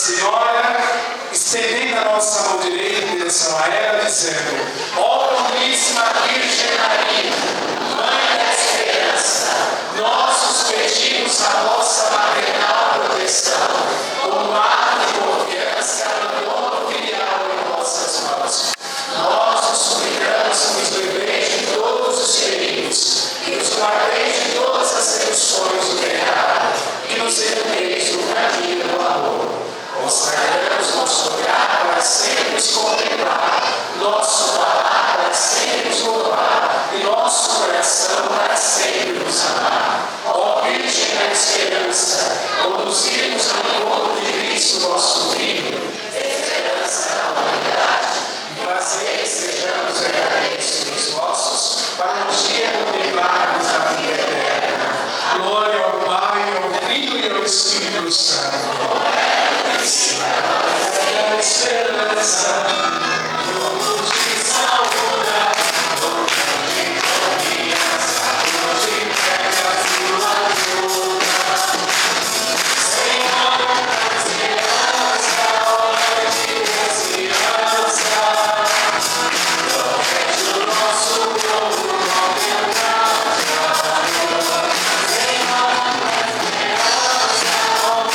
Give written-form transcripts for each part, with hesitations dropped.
Senhora, estendendo a nossa mão direita em direção a ela, dizendo: ó Puríssima Virgem Maria, Mãe da Esperança, nossos pedimos a vossa maternal proteção, como ato de confiança, abandono filial em vossas mãos. Nós os suplicamos que nos livreis de todos os perigos, que nos guardeis de todas as seduções do pecado, que nos eduqueis no caminho do amor. Consagramos nosso olhar para sempre nos contemplar, nosso falar para sempre nos louvar, e nosso coração para sempre nos amar. Ó Virgem da Esperança, conduzir-nos ao encontro de Cristo, nosso Filho, esperança da humanidade, e fazer que sejamos verdadeiros filhos vossos, para um dia contemplarmos a vida eterna. Glória ao Pai, ao Filho e ao Espírito Santo. Esperança, luz de saúde, de confiança, de fé, tua ajuda. Senhor, da esperança, hora de esperança, protege o nosso povo com teu amor. Senhor, da esperança,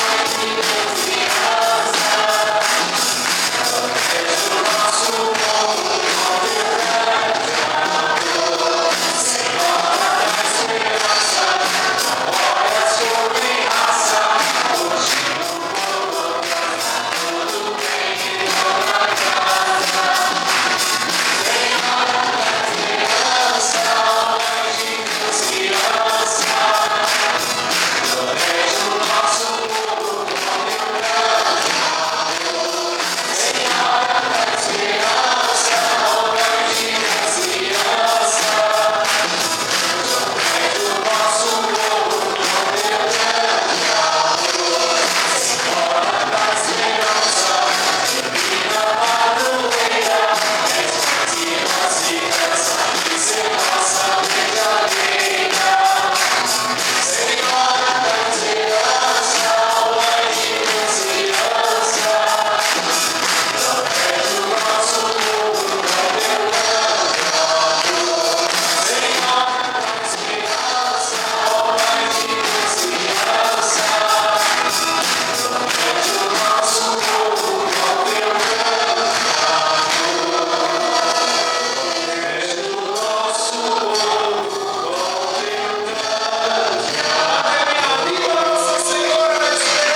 hora de esperança.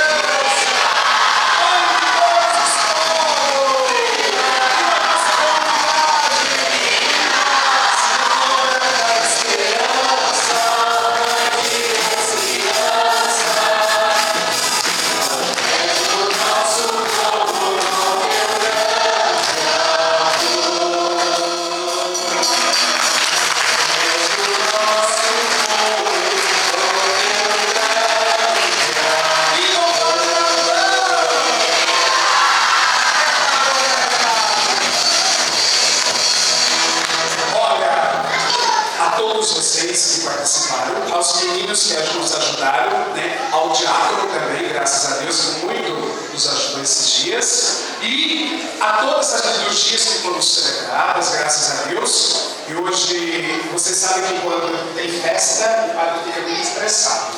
Vocês que participaram, aos meninos que nos ajudaram, né? Ao diácono também, graças a Deus, muito nos ajudou esses dias, e a todas as liturgias que foram celebradas, graças a Deus. E hoje, vocês sabem que quando tem festa, o padre fica muito estressado.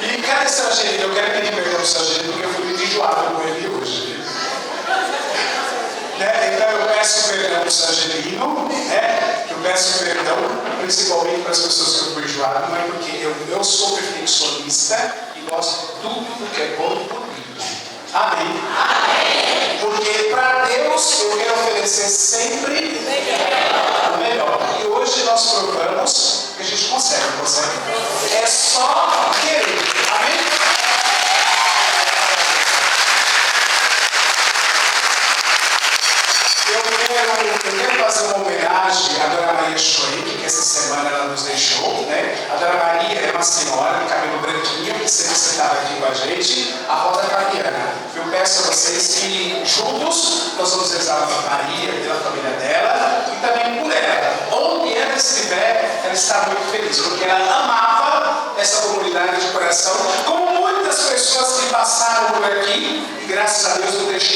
E cadê seu Angelino? Eu quero pedir perdão ao seu Angelino, porque eu fui muito enjoado com ele hoje. Então eu peço perdão para o seu Angelino, eu peço perdão principalmente para as pessoas que eu fui enjoado, mas porque eu sou perfeccionista e gosto de tudo que é bom e bonito. Amém? Amém. Porque para Deus eu quero oferecer sempre o melhor. E hoje nós provamos que a gente consegue. É só querer. Amém? Eu quero fazer uma homenagem à Dona Maria Choik, que essa semana ela nos deixou, né? A Dona Maria é uma senhora de cabelo branquinho, que sempre sentava aqui com a gente, a Rosa Clariana. Eu peço a vocês que juntos nós vamos rezar a Maria, pela família dela e também por ela. Onde ela estiver, ela está muito feliz, porque ela amava essa comunidade de coração, como muitas pessoas que passaram por aqui e graças a Deus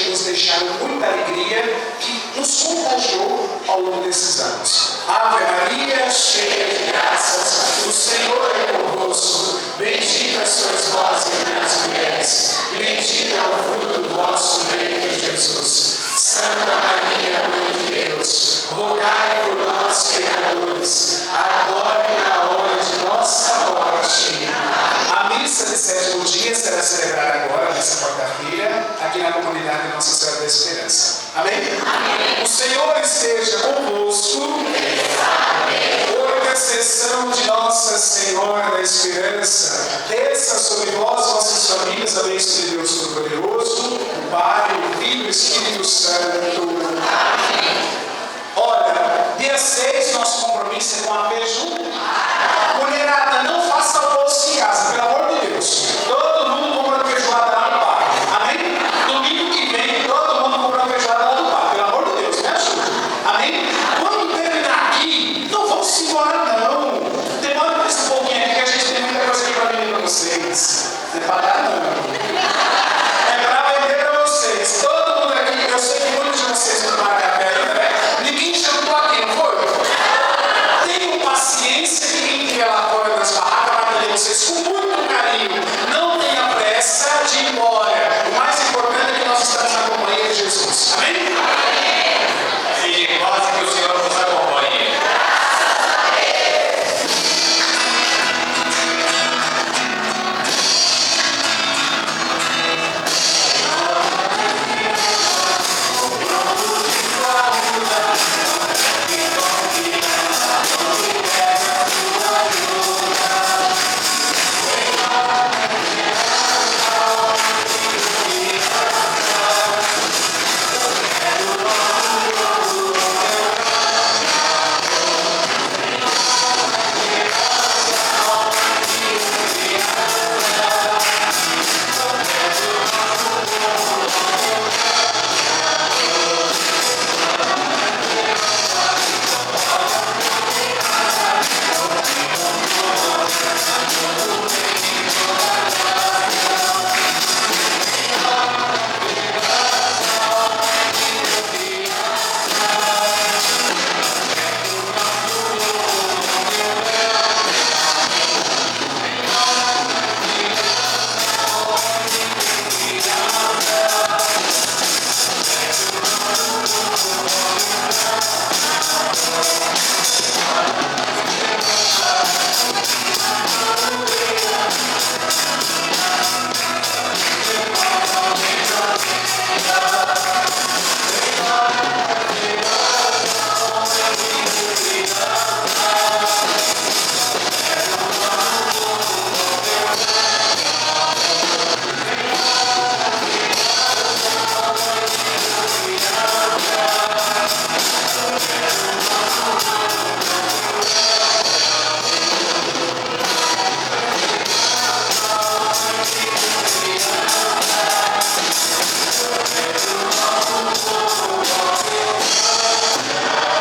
nos deixaram muita alegria que nos contagiou ao longo desses anos. Ave Maria, cheia de graças, o Senhor é convosco. Bendita sois vós entre as mulheres, e bendito é o fruto do vosso ventre, Jesus. Santa Maria, Mãe de Deus, rogai por nós, pecadores, agora e na hora de nossa morte. A missa de sétimo dia será celebrada agora, nesta quarta-feira, aqui na comunidade Nossa Senhora da Esperança. Amém? Amém. O Senhor esteja convosco. Por intercessão de Nossa Senhora da Esperança, desça sobre vós, vossas famílias, a bênção de Deus Todo-Poderoso, o Pai, o Filho e o Espírito Santo. Amém. Olha, dia 6, nosso compromisso é com a Peju. Mulherada, não faça almoço em casa, pelo amor de Deus. Todo mundo compra feijoada lá no parque. Amém? Domingo que vem, todo mundo compra feijoada lá no parque. Pelo amor de Deus, me ajuda. Amém? Quando terminar aqui, não vamos embora não. Demora mais um pouquinho aqui que a gente tem muita coisa aqui para vir para vocês. Não é para dar não.